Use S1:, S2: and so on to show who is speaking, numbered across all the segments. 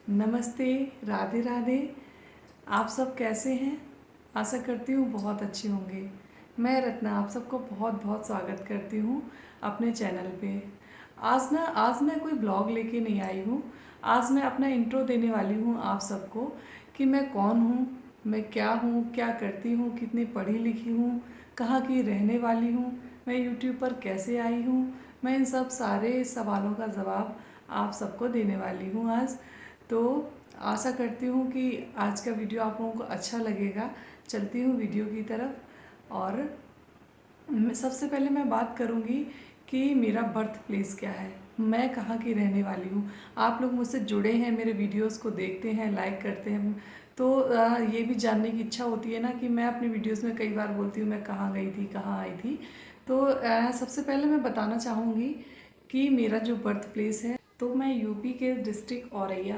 S1: नमस्ते, राधे राधे। आप सब कैसे हैं? आशा करती हूँ बहुत अच्छे होंगे। मैं रत्ना आप सबको बहुत बहुत स्वागत करती हूँ अपने चैनल पे। आज मैं कोई ब्लॉग लेके नहीं आई हूँ। आज मैं अपना इंट्रो देने वाली हूँ आप सबको कि मैं कौन हूँ, मैं क्या हूँ, क्या करती हूँ, कितनी पढ़ी लिखी हूँ, कहाँ की रहने वाली हूँ, मैं यूट्यूब पर कैसे आई हूँ। मैं इन सब सारे सवालों का जवाब आप सबको देने वाली हूँ आज। तो आशा करती हूँ कि आज का वीडियो आप लोगों को अच्छा लगेगा। चलती हूँ वीडियो की तरफ। और सबसे पहले मैं बात करूँगी कि मेरा बर्थ प्लेस क्या है, मैं कहाँ की रहने वाली हूँ। आप लोग मुझसे जुड़े हैं, मेरे वीडियोस को देखते हैं, लाइक करते हैं, तो ये भी जानने की इच्छा होती है ना कि मैं अपने वीडियोस में कई बार बोलती हूँ मैं कहाँ गई थी, कहाँ आई थी। तो सबसे पहले मैं बताना चाहूँगी कि मेरा जो बर्थ प्लेस है, तो मैं यूपी के डिस्ट्रिक्ट औरैया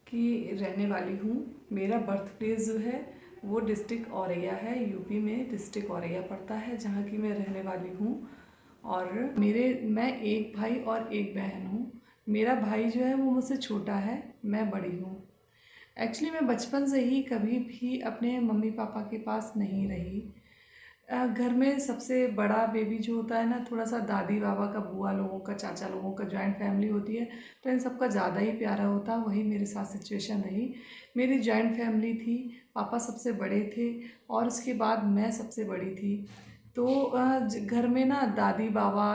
S1: की रहने वाली हूँ। मेरा बर्थ प्लेस जो है वो डिस्ट्रिक्ट औरैया है, यूपी में डिस्ट्रिक्ट औरैया पड़ता है, जहाँ की मैं रहने वाली हूँ। और मैं एक भाई और एक बहन हूँ। मेरा भाई जो है वो मुझसे छोटा है, मैं बड़ी हूँ। एक्चुअली मैं बचपन से ही कभी भी अपने मम्मी पापा के पास नहीं रही। घर में सबसे बड़ा बेबी जो होता है ना, थोड़ा सा दादी बाबा का, बुआ लोगों का, चाचा लोगों का जॉइंट फैमिली होती है, तो इन सबका ज़्यादा ही प्यारा होता। वही मेरे साथ सिचुएशन रही। मेरी जॉइंट फैमिली थी, पापा सबसे बड़े थे और उसके बाद मैं सबसे बड़ी थी। तो घर में ना दादी बाबा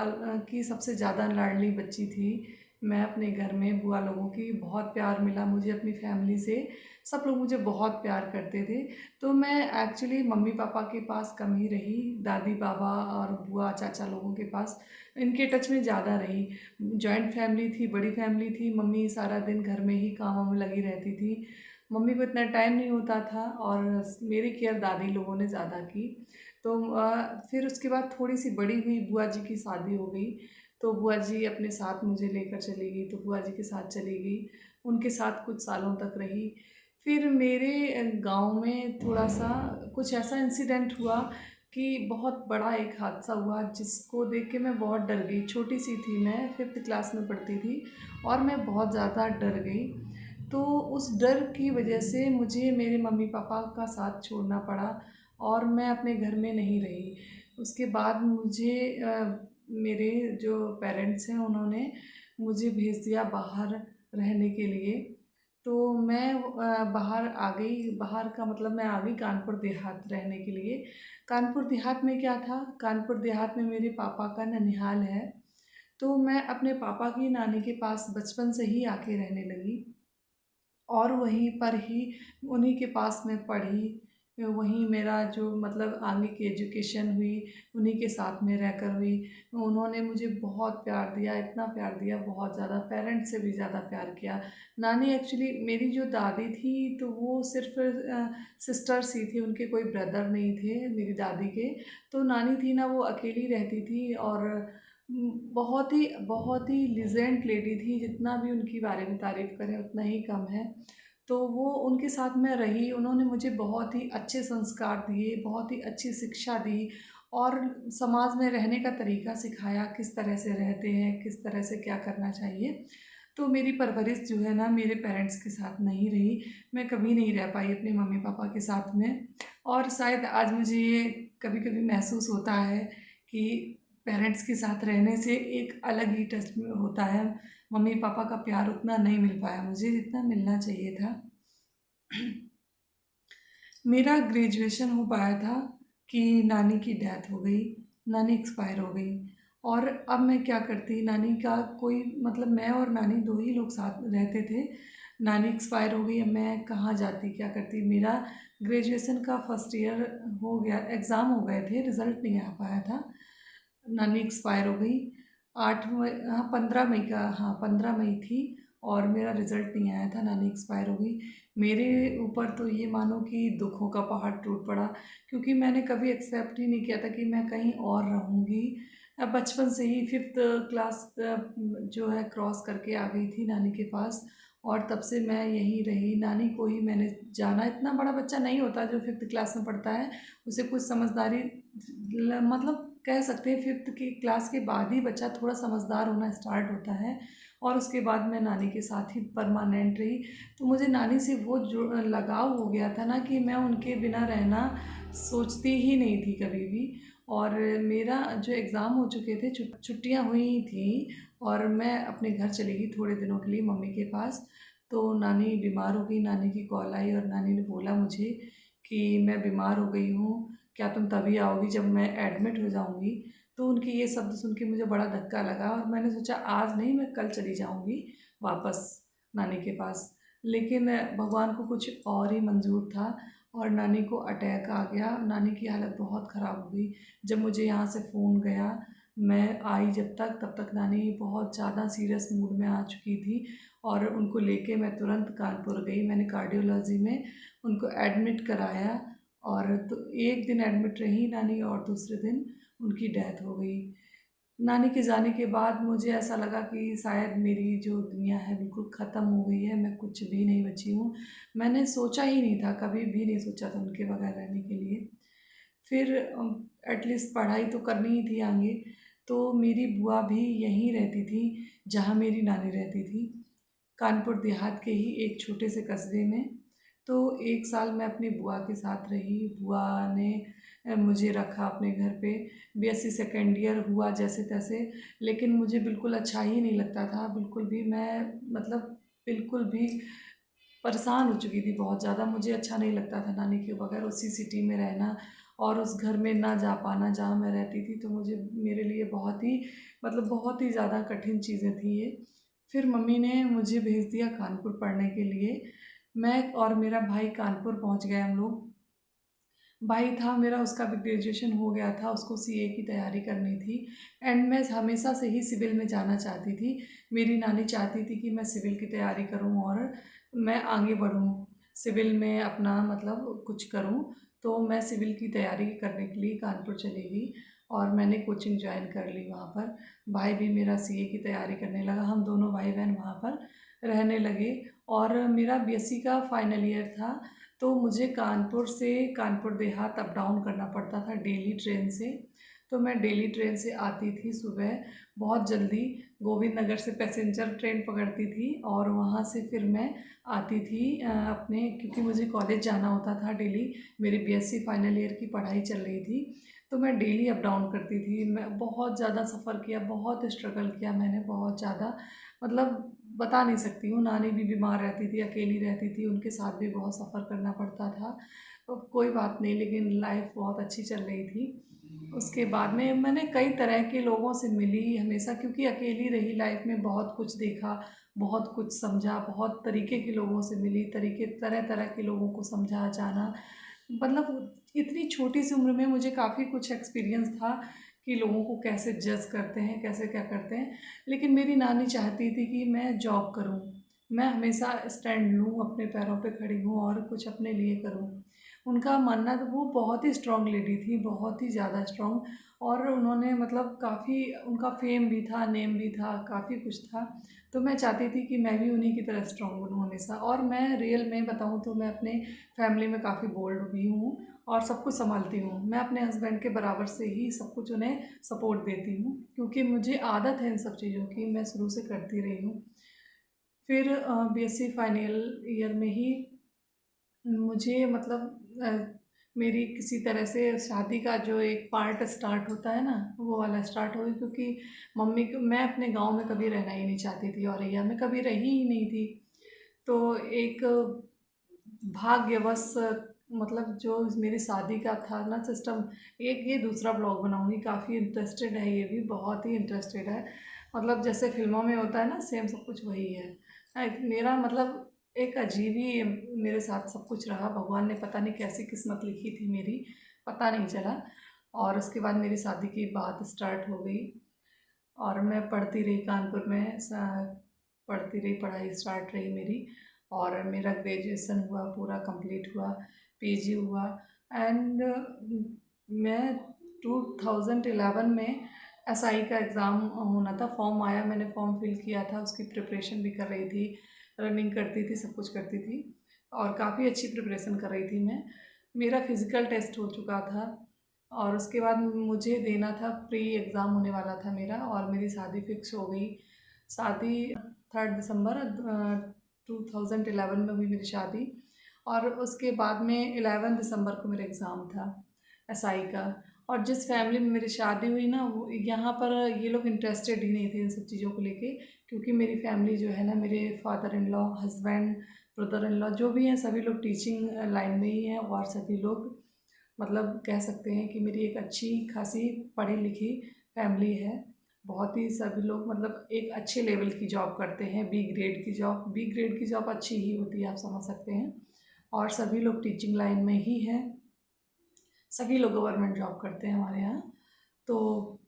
S1: की सबसे ज़्यादा लाडली बच्ची थी मैं। अपने घर में बुआ लोगों की बहुत प्यार मिला मुझे अपनी फैमिली से। सब लोग मुझे बहुत प्यार करते थे। तो मैं एक्चुअली मम्मी पापा के पास कम ही रही, दादी बाबा और बुआ चाचा लोगों के पास इनके टच में ज़्यादा रही। जॉइंट फैमिली थी, बड़ी फैमिली थी, मम्मी सारा दिन घर में ही कामों में लगी रहती थी। मम्मी को इतना टाइम नहीं होता था और मेरी केयर दादी लोगों ने ज़्यादा की। तो फिर उसके बाद थोड़ी सी बड़ी हुई, बुआ जी की शादी हो गई, तो बुआ जी अपने साथ मुझे लेकर चली गई, तो बुआ जी के साथ चली गई, उनके साथ कुछ सालों तक रही। फिर मेरे गांव में थोड़ा सा कुछ ऐसा इंसिडेंट हुआ कि बहुत बड़ा एक हादसा हुआ जिसको देख के मैं बहुत डर गई। छोटी सी थी मैं, 5th क्लास में पढ़ती थी और मैं बहुत ज़्यादा डर गई। तो उस डर की वजह से मुझे मेरे मम्मी पापा का साथ छोड़ना पड़ा और मैं अपने घर में नहीं रही। उसके बाद मुझे मेरे जो पेरेंट्स हैं उन्होंने मुझे भेज दिया बाहर रहने के लिए। तो मैं बाहर आ गई। बाहर का मतलब मैं आ गई कानपुर देहात रहने के लिए। कानपुर देहात में क्या था, कानपुर देहात में मेरे पापा का ननिहाल है। तो मैं अपने पापा की नानी के पास बचपन से ही आके रहने लगी और वहीं पर ही उन्हीं के पास में पढ़ी। वहीं मेरा जो मतलब आगे की एजुकेशन हुई उन्हीं के साथ में रहकर हुई। उन्होंने मुझे बहुत प्यार दिया, इतना प्यार दिया, बहुत ज़्यादा, पेरेंट्स से भी ज़्यादा प्यार किया। नानी एक्चुअली मेरी जो दादी थी तो वो सिर्फ सिस्टर्स ही थी, उनके कोई ब्रदर नहीं थे मेरी दादी के। तो नानी थी ना, वो अकेली रहती थी और बहुत ही लिजेंट लेडी थी। जितना भी उनके बारे में तारीफ़ करें उतना ही कम है। तो वो उनके साथ में रही, उन्होंने मुझे बहुत ही अच्छे संस्कार दिए, बहुत ही अच्छी शिक्षा दी और समाज में रहने का तरीका सिखाया, किस तरह से रहते हैं, किस तरह से क्या करना चाहिए। तो मेरी परवरिश जो है ना मेरे पेरेंट्स के साथ नहीं रही। मैं कभी नहीं रह पाई अपने मम्मी पापा के साथ में। और शायद आज मुझे ये कभी कभी महसूस होता है कि पेरेंट्स के साथ रहने से एक अलग ही टच में होता है। मम्मी पापा का प्यार उतना नहीं मिल पाया मुझे जितना मिलना चाहिए था। मेरा ग्रेजुएशन हो पाया था कि नानी की डेथ हो गई, नानी एक्सपायर हो गई। और अब मैं क्या करती, नानी का कोई मतलब, मैं और नानी दो ही लोग साथ में रहते थे। नानी एक्सपायर हो गई, अब मैं कहाँ जाती, क्या करती। मेरा ग्रेजुएशन का फर्स्ट ईयर हो गया, एग्ज़ाम हो गए थे, रिज़ल्ट नहीं आ पाया था, नानी एक्सपायर हो गई। 8 मई, हाँ 15 मई का, हाँ 15 मई थी और मेरा रिज़ल्ट नहीं आया था, नानी एक्सपायर हो गई। मेरे ऊपर तो ये मानो कि दुखों का पहाड़ टूट पड़ा, क्योंकि मैंने कभी एक्सेप्ट ही नहीं किया था कि मैं कहीं और रहूँगी। बचपन से ही 5th क्लास जो है क्रॉस करके आ गई थी नानी के पास और तब से मैं यहीं रही। नानी को ही मैंने जाना। इतना बड़ा बच्चा नहीं होता जो 5th क्लास में पढ़ता है, उसे कुछ समझदारी मतलब कह सकते हैं 5th की क्लास के बाद ही बच्चा थोड़ा समझदार होना स्टार्ट होता है। और उसके बाद मैं नानी के साथ ही परमानेंट रही। तो मुझे नानी से वो जो लगाव हो गया था ना कि मैं उनके बिना रहना सोचती ही नहीं थी कभी भी। और मेरा जो एग्ज़ाम हो चुके थे, छुट्टियाँ हुई थी और मैं अपने घर चली गई थोड़े दिनों के लिए मम्मी के पास। तो नानी बीमार हो गई, नानी की कॉल आई और नानी ने बोला मुझे कि मैं बीमार हो गई हूँ, क्या तुम तभी आओगी जब मैं एडमिट हो जाऊँगी। तो उनके ये शब्द सुन के मुझे बड़ा धक्का लगा और मैंने सोचा आज नहीं, मैं कल चली जाऊँगी वापस नानी के पास। लेकिन भगवान को कुछ और ही मंजूर था और नानी को अटैक आ गया। नानी की हालत बहुत ख़राब हो गई। जब मुझे यहाँ से फ़ोन गया, मैं आई जब तक तब तक नानी बहुत ज़्यादा सीरियस मूड में आ चुकी थी और उनको लेके मैं तुरंत कानपुर गई। मैंने कार्डियोलॉजी में उनको एडमिट कराया और तो 1 दिन एडमिट रही नानी और दूसरे दिन उनकी डेथ हो गई। नानी के जाने के बाद मुझे ऐसा लगा कि शायद मेरी जो दुनिया है बिल्कुल ख़त्म हो गई है, मैं कुछ भी नहीं बची हूँ। मैंने सोचा ही नहीं था, कभी भी नहीं सोचा था उनके बगैर रहने के लिए। फिर एटलीस्ट पढ़ाई तो करनी ही थी आगे, तो मेरी बुआ भी यहीं रहती थी जहाँ मेरी नानी रहती थी, कानपुर देहात के ही एक छोटे से कस्बे में। तो 1 साल मैं अपनी बुआ के साथ रही। बुआ ने मुझे रखा अपने घर पे। बीएससी सेकेंड ईयर हुआ जैसे-तैसे, लेकिन मुझे बिल्कुल अच्छा ही नहीं लगता था, बिल्कुल भी। मैं मतलब बिल्कुल भी परेशान हो चुकी थी बहुत ज़्यादा। मुझे अच्छा नहीं लगता था नानी के बगैर उसी सिटी में रहना और उस घर में ना जा पाना जहाँ मैं रहती थी। तो मुझे मेरे लिए बहुत ही मतलब बहुत ही ज़्यादा कठिन चीज़ें थी ये। फिर मम्मी ने मुझे भेज दिया कानपुर पढ़ने के लिए। मैं और मेरा भाई कानपुर पहुँच गए हम लोग। भाई था मेरा, उसका भी ग्रेजुएशन हो गया था, उसको सीए की तैयारी करनी थी एंड मैं हमेशा से ही सिविल में जाना चाहती थी। मेरी नानी चाहती थी कि मैं सिविल की तैयारी करूं और मैं आगे बढ़ूं, सिविल में अपना मतलब कुछ करूं। तो मैं सिविल की तैयारी करने के लिए कानपुर चली गई और मैंने कोचिंग ज्वाइन कर ली वहाँ पर। भाई भी मेरा सीए की तैयारी करने लगा, हम दोनों भाई बहन वहाँ पर रहने लगे। और मेरा बीएससी का फाइनल ईयर था, तो मुझे कानपुर से कानपुर देहात अप डाउन करना पड़ता था डेली ट्रेन से। तो मैं डेली ट्रेन से आती थी सुबह बहुत जल्दी, गोविंद नगर से पैसेंजर ट्रेन पकड़ती थी और वहाँ से फिर मैं आती थी अपने, क्योंकि मुझे कॉलेज जाना होता था डेली। मेरी बीएससी फाइनल ईयर की पढ़ाई चल रही थी, तो मैं डेली अप डाउन करती थी। मैं बहुत ज़्यादा सफ़र किया, बहुत स्ट्रगल किया मैंने, बहुत ज़्यादा मतलब बता नहीं सकती हूँ। नानी भी बीमार रहती थी, अकेली रहती थी, उनके साथ भी बहुत सफ़र करना पड़ता था। तो कोई बात नहीं, लेकिन लाइफ बहुत अच्छी चल रही थी। उसके बाद में मैंने कई तरह के लोगों से मिली हमेशा, क्योंकि अकेली रही लाइफ में, बहुत कुछ देखा, बहुत कुछ समझा, बहुत तरीके के लोगों से मिली, तरीके तरह तरह के लोगों को समझा जाना। मतलब इतनी छोटी सी उम्र में मुझे काफ़ी कुछ एक्सपीरियंस था कि लोगों को कैसे जज करते हैं, कैसे क्या करते हैं। लेकिन मेरी नानी चाहती थी कि मैं जॉब करूं, मैं हमेशा स्टैंड लूं, अपने पैरों पे खड़ी हूं और कुछ अपने लिए करूं। उनका मानना था, वो बहुत ही स्ट्रांग लेडी थी, बहुत ही ज़्यादा स्ट्रांग। और उन्होंने मतलब काफ़ी, उनका फेम भी था, नेम भी था, काफ़ी कुछ था। तो मैं चाहती थी कि मैं भी उन्हीं की तरह स्ट्रांग बनूं हमेशा। और मैं रियल में बताऊं तो मैं अपने फैमिली में काफ़ी बोल्ड भी हूँ और सब कुछ संभालती हूँ। मैं अपने हस्बैंड के बराबर से ही सब कुछ उन्हें सपोर्ट देती हूँ, क्योंकि मुझे आदत है इन सब चीज़ों की, मैं शुरू से करती रही हूँ। फिर बीएससी फाइनल ईयर में ही मुझे मतलब मेरी किसी तरह से शादी का जो एक पार्ट स्टार्ट होता है ना, वो वाला स्टार्ट हो गई। क्योंकि मम्मी को, मैं अपने गांव में कभी रहना ही नहीं चाहती थी, औरैया में कभी रही ही नहीं थी। तो एक भाग्यवश मतलब जो मेरी शादी का था ना सिस्टम, एक ये दूसरा ब्लॉग बनाऊंगी, काफ़ी इंटरेस्टेड है, ये भी बहुत ही इंटरेस्टेड है। मतलब जैसे फिल्मों में होता है ना, सेम सब कुछ वही है। मेरा मतलब एक अजीब ही मेरे साथ सब कुछ रहा। भगवान ने पता नहीं कैसी किस्मत लिखी थी मेरी, पता नहीं चला। और उसके बाद मेरी शादी की बात स्टार्ट हो गई और मैं पढ़ती रही कानपुर में, पढ़ती रही, पढ़ाई स्टार्ट रही मेरी। और मेरा ग्रेजुएशन हुआ, पूरा कंप्लीट हुआ, पीजी हुआ। एंड मैं 2011 में एसआई का एग्ज़ाम होना था, फॉर्म आया, मैंने फॉर्म फिल किया था, उसकी प्रिपरेशन भी कर रही थी, रनिंग करती थी, सब कुछ करती थी और काफ़ी अच्छी प्रिपरेशन कर रही थी मैं। मेरा फिज़िकल टेस्ट हो चुका था और उसके बाद मुझे देना था, प्री एग्ज़ाम होने वाला था मेरा, और मेरी शादी फिक्स हो गई। शादी 3 दिसंबर 2011 में हुई मेरी शादी। और उसके बाद में 11 दिसंबर को मेरा एग्ज़ाम था एसआई का। और जिस फैमिली में मेरी शादी हुई ना, वो यहाँ पर ये लोग इंटरेस्टेड ही नहीं थे इन सब चीज़ों को लेके, क्योंकि मेरी फैमिली जो है ना, मेरे father in law, husband, brother in law जो भी हैं, सभी लोग टीचिंग लाइन में ही हैं। और सभी लोग मतलब कह सकते हैं कि मेरी एक अच्छी खासी पढ़ी लिखी फैमिली है। बहुत ही सभी लोग मतलब एक अच्छे लेवल की जॉब करते हैं, बी ग्रेड की जॉब अच्छी ही होती है, आप समझ सकते हैं। और सभी लोग टीचिंग लाइन में ही हैं, सभी लोग गवर्नमेंट जॉब करते हैं हमारे यहाँ। तो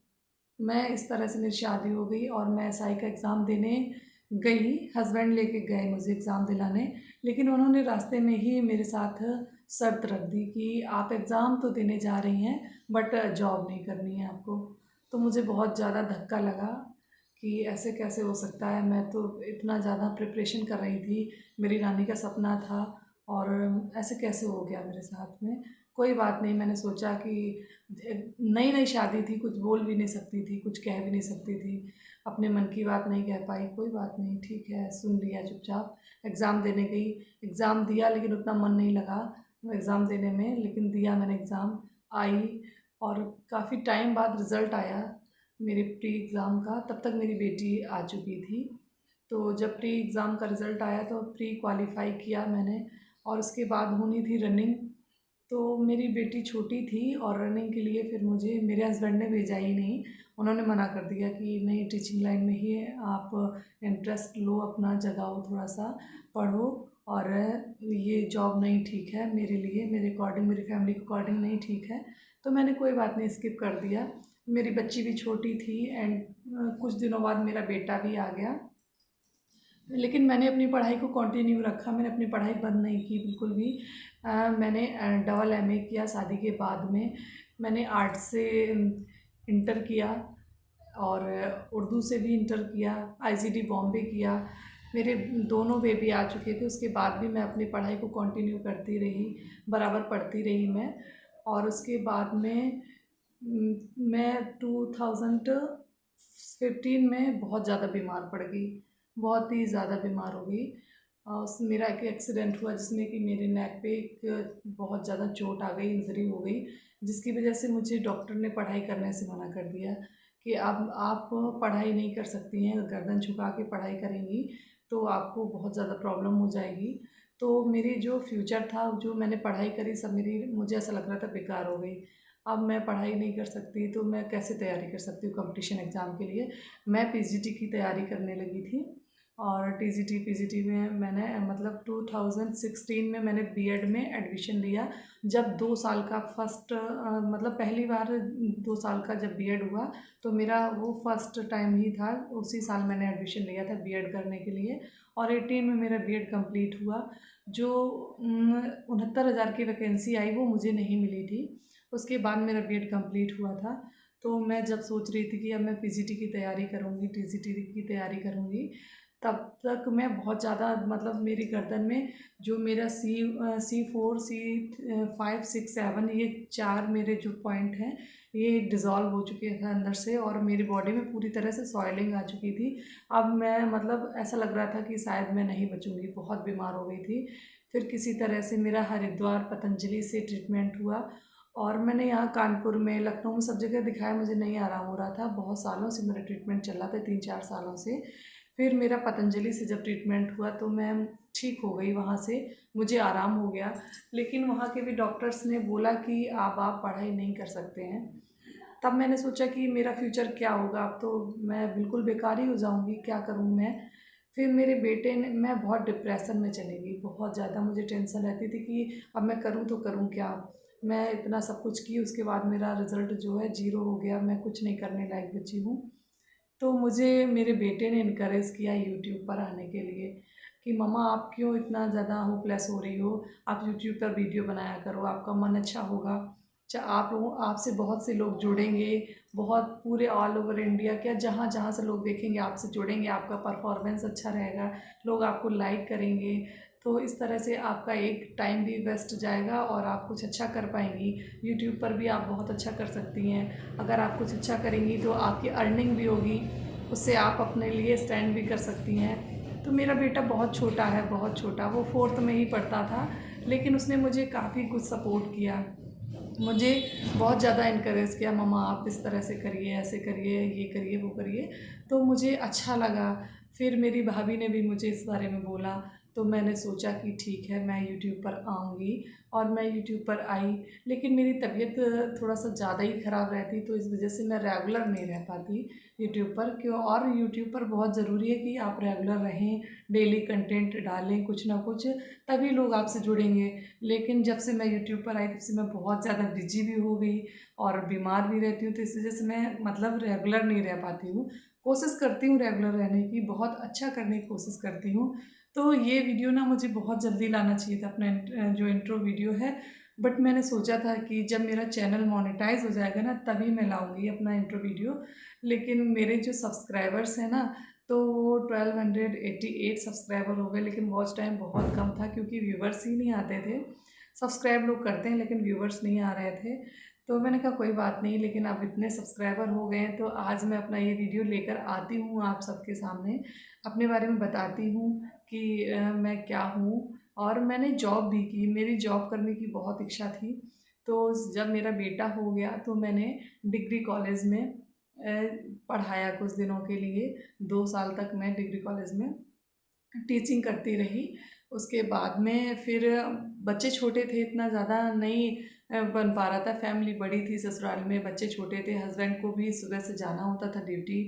S1: मैं इस तरह से मेरी शादी हो गई और मैं एसआई का एग्ज़ाम देने गई। हस्बैंड लेके गए मुझे एग्ज़ाम दिलाने, लेकिन उन्होंने रास्ते में ही मेरे साथ शर्त रख दी कि आप एग्ज़ाम तो देने जा रही हैं, बट जॉब नहीं करनी है आपको। तो मुझे बहुत ज़्यादा धक्का लगा कि ऐसे कैसे हो सकता है, मैं तो इतना ज़्यादा प्रिपरेशन कर रही थी, मेरी रानी का सपना था, और ऐसे कैसे हो गया मेरे साथ में। कोई बात नहीं, मैंने सोचा कि नई नई शादी थी, कुछ बोल भी नहीं सकती थी, कुछ कह भी नहीं सकती थी, अपने मन की बात नहीं कह पाई। कोई बात नहीं, ठीक है, सुन लिया चुपचाप। एग्ज़ाम देने गई, एग्ज़ाम दिया, लेकिन उतना मन नहीं लगा एग्ज़ाम देने में, लेकिन दिया मैंने एग्ज़ाम। आई, और काफ़ी टाइम बाद रिज़ल्ट आया मेरे प्री एग्ज़ाम का। तब तक मेरी बेटी आ चुकी थी। तो जब प्री एग्ज़ाम का रिज़ल्ट आया तो प्री क्वालिफ़ाई किया मैंने, और उसके बाद होनी थी रनिंग। तो मेरी बेटी छोटी थी, और रनिंग के लिए फिर मुझे मेरे हस्बैंड ने भेजा ही नहीं। उन्होंने मना कर दिया कि नहीं, टीचिंग लाइन में ही है, आप इंटरेस्ट लो, अपना जगाओ, थोड़ा सा पढ़ो, और ये जॉब नहीं ठीक है मेरे लिए, मेरे अकॉर्डिंग, मेरी फैमिली के अकॉर्डिंग नहीं ठीक है। तो मैंने कोई बात नहीं, स्किप कर दिया। मेरी बच्ची भी छोटी थी, एंड कुछ दिनों बाद मेरा बेटा भी आ गया। लेकिन मैंने अपनी पढ़ाई को कंटिन्यू रखा, मैंने अपनी पढ़ाई बंद नहीं की बिल्कुल भी। मैंने डबल एमए किया शादी के बाद में। मैंने आर्ट से इंटर किया, और उर्दू से भी इंटर किया, आईजीडी बॉम्बे किया। मेरे दोनों बेबी आ चुके थे, उसके बाद भी मैं अपनी पढ़ाई को कंटिन्यू करती रही, बराबर पढ़ती रही मैं। और उसके बाद में मैं 2015 में बहुत ज़्यादा बीमार पड़ गई, बहुत ही ज़्यादा बीमार हो गई। मेरा एक एक्सीडेंट हुआ जिसमें कि मेरे नेक पे एक बहुत ज़्यादा चोट आ गई, इंजरी हो गई, जिसकी वजह से मुझे डॉक्टर ने पढ़ाई करने से मना कर दिया कि अब आप पढ़ाई नहीं कर सकती हैं, गर्दन झुका के पढ़ाई करेंगी तो आपको बहुत ज़्यादा प्रॉब्लम हो जाएगी। तो मेरी जो फ्यूचर था, जो मैंने पढ़ाई करी, सब मेरी, मुझे ऐसा लग रहा था, बेकार हो गई। अब मैं पढ़ाई नहीं कर सकती तो मैं कैसे तैयारी कर सकती हूँ कंपटीशन एग्ज़ाम के लिए। मैं पीजीटी की तैयारी करने लगी थी, और टीजीटी पीजीटी में मैंने मतलब 2016 में मैंने बीएड में एडमिशन लिया। जब 2 साल का फर्स्ट मतलब पहली बार 2 साल का जब बीएड हुआ, तो मेरा वो फर्स्ट टाइम ही था, उसी साल मैंने एडमिशन लिया था बीएड करने के लिए। और 18 में मेरा बीएड कंप्लीट हुआ। जो 69,000 की वैकेंसी आई, वो मुझे नहीं मिली थी। उसके बाद मेरा बीएड कंप्लीट हुआ था। तो मैं जब सोच रही थी कि अब मैं पीजीटी की तैयारी करूँगी, टीजीटी की तैयारी करूँगी, तब तक मैं बहुत ज़्यादा मतलब मेरी गर्दन में जो मेरा C4 C5 6 7 ये 4 मेरे जो पॉइंट हैं, ये डिज़ोल्व हो चुके थे अंदर से, और मेरी बॉडी में पूरी तरह से सॉइलिंग आ चुकी थी। अब मैं मतलब ऐसा लग रहा था कि शायद मैं नहीं बचूंगी, बहुत बीमार हो गई थी। फिर किसी तरह से मेरा हरिद्वार पतंजलि से ट्रीटमेंट हुआ, और मैंने यहाँ कानपुर में, लखनऊ में, सब जगह दिखाया, मुझे नहीं आराम हो रहा था। बहुत सालों से मेरा ट्रीटमेंट चल रहा था, 3-4 सालों से। फिर मेरा पतंजलि से जब ट्रीटमेंट हुआ तो मैं ठीक हो गई, वहाँ से मुझे आराम हो गया। लेकिन वहाँ के भी डॉक्टर्स ने बोला कि अब आप पढ़ाई नहीं कर सकते हैं। तब मैंने सोचा कि मेरा फ्यूचर क्या होगा, अब तो मैं बिल्कुल बेकार ही हो जाऊँगी, क्या करूँ मैं। फिर मेरे बेटे ने, मैं बहुत डिप्रेशन में चली गई, बहुत ज़्यादा मुझे टेंशन रहती थी कि अब मैं करूँ तो करूँ क्या। मैं इतना सब कुछ की, उसके बाद मेरा रिज़ल्ट जो है ज़ीरो हो गया, मैं कुछ नहीं करने लायक बची हूँ। तो मुझे मेरे बेटे ने इनकरेज किया यूट्यूब पर आने के लिए कि मम्मा आप क्यों इतना ज़्यादा होपलेस हो रही हो, आप यूट्यूब पर वीडियो बनाया करो, आपका मन अच्छा होगा। आप लोगों, आपसे बहुत से लोग जुड़ेंगे, बहुत पूरे ऑल ओवर इंडिया, क्या जहाँ जहाँ से लोग देखेंगे आपसे जुड़ेंगे, आपका परफॉर्मेंस अच्छा रहेगा, लोग आपको लाइक करेंगे। तो इस तरह से आपका एक टाइम भी वेस्ट जाएगा और आप कुछ अच्छा कर पाएंगी। यूट्यूब पर भी आप बहुत अच्छा कर सकती हैं। अगर आप कुछ अच्छा करेंगी तो आपकी अर्निंग भी होगी, उससे आप अपने लिए स्टैंड भी कर सकती हैं। तो मेरा बेटा बहुत छोटा है, बहुत छोटा, वो 4th में ही पढ़ता था, लेकिन उसने मुझे काफ़ी कुछ सपोर्ट किया, मुझे बहुत ज़्यादा इनकरेज किया, मम्मा आप इस तरह से करिए, ऐसे करिए, ये करिए, वो करिए। तो मुझे अच्छा लगा। फिर मेरी भाभी ने भी मुझे इस बारे में बोला, तो मैंने सोचा कि ठीक है मैं यूट्यूब पर आऊँगी, और मैं यूट्यूब पर आई। लेकिन मेरी तबीयत थोड़ा सा ज़्यादा ही ख़राब रहती, तो इस वजह से मैं रेगुलर नहीं रह पाती यूट्यूब पर। क्यों? और यूट्यूब पर बहुत ज़रूरी है कि आप रेगुलर रहें, डेली कंटेंट डालें कुछ ना कुछ, तभी लोग आपसे जुड़ेंगे। लेकिन जब से मैं यूट्यूब पर आई तब से मैं बहुत ज़्यादा बिजी भी हो गई और बीमार भी रहती हूँ, तो इस वजह से मैं मतलब रेगुलर नहीं रह पाती हूँ। कोशिश करती हूँ रेगुलर रहने की, बहुत अच्छा करने की कोशिश करती हूँ। तो ये वीडियो ना मुझे बहुत जल्दी लाना चाहिए था, अपना जो इंट्रो वीडियो है, बट मैंने सोचा था कि जब मेरा चैनल मोनेटाइज हो जाएगा ना तभी मैं लाऊंगी अपना इंट्रो वीडियो। लेकिन मेरे जो सब्सक्राइबर्स हैं ना, तो वो 1288 सब्सक्राइबर हो गए, लेकिन वॉच टाइम बहुत कम था क्योंकि व्यूवर्स ही नहीं आते थे। सब्सक्राइब लोग करते हैं लेकिन व्यूवर्स नहीं आ रहे थे। तो मैंने कहा कोई बात नहीं, लेकिन अब इतने सब्सक्राइबर हो गए हैं तो आज मैं अपना ये वीडियो लेकर आती हूँ आप सबके सामने, अपने बारे में बताती हूँ कि मैं क्या हूँ। और मैंने जॉब भी की, मेरी जॉब करने की बहुत इच्छा थी। तो जब मेरा बेटा हो गया तो मैंने डिग्री कॉलेज में पढ़ाया कुछ दिनों के लिए। 2 साल तक मैं डिग्री कॉलेज में टीचिंग करती रही। उसके बाद में फिर बच्चे छोटे थे, इतना ज़्यादा नहीं बन पा रहा था, फैमिली बड़ी थी, ससुराल में बच्चे छोटे थे, हस्बैंड को भी सुबह से जाना होता था ड्यूटी।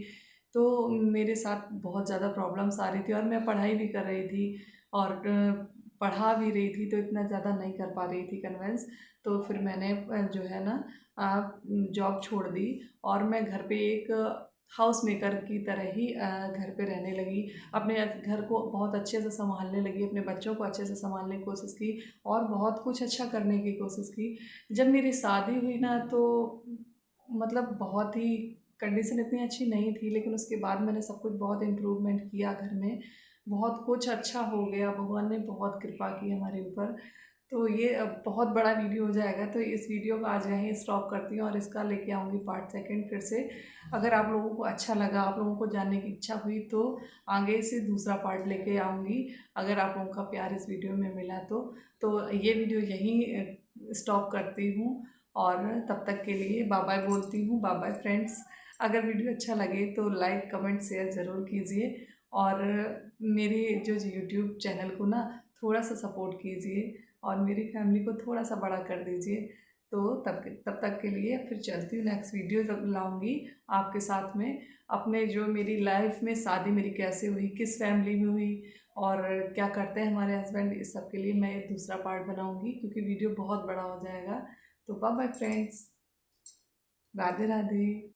S1: तो मेरे साथ बहुत ज़्यादा प्रॉब्लम्स आ रही थी और मैं पढ़ाई भी कर रही थी और पढ़ा भी रही थी, तो इतना ज़्यादा नहीं कर पा रही थी कन्वेंस। तो फिर मैंने जो है ना जॉब छोड़ दी और मैं घर पे एक हाउस मेकर की तरह ही घर पे रहने लगी। अपने घर को बहुत अच्छे से संभालने लगी, अपने बच्चों को अच्छे से संभालने की कोशिश की और बहुत कुछ अच्छा करने की कोशिश की। जब मेरी शादी हुई ना तो मतलब बहुत ही कंडीशन इतनी अच्छी नहीं थी, लेकिन उसके बाद मैंने सब कुछ बहुत इम्प्रूवमेंट किया घर में, बहुत कुछ अच्छा हो गया, भगवान ने बहुत कृपा की हमारे ऊपर। तो ये बहुत बड़ा वीडियो हो जाएगा, तो इस वीडियो को आज यहीं स्टॉप करती हूँ और इसका लेके आऊँगी पार्ट सेकंड फिर से। अगर आप लोगों को अच्छा लगा, आप लोगों को जानने की इच्छा हुई, तो आगे से दूसरा पार्ट लेके आऊँगी, अगर आप लोगों का प्यार इस वीडियो में मिला तो ये वीडियो यहीं स्टॉप करती हूँ और तब तक के लिए बाय बाय बोलती हूँ। Bye bye friends. अगर वीडियो अच्छा लगे तो लाइक कमेंट शेयर ज़रूर कीजिए और मेरी जो यूट्यूब चैनल को ना थोड़ा सा सपोर्ट कीजिए और मेरी फैमिली को थोड़ा सा बड़ा कर दीजिए। तो तब तक के लिए फिर चलती हूँ, नेक्स्ट वीडियो जब लाऊंगी आपके साथ में, अपने जो मेरी लाइफ में शादी मेरी कैसे हुई, किस फैमिली में हुई और क्या करते हैं हमारे हस्बैंड, इस सब के लिए मैं दूसरा पार्ट बनाऊंगी क्योंकि वीडियो बहुत बड़ा हो जाएगा। तो bye bye friends, Radhe Radhe.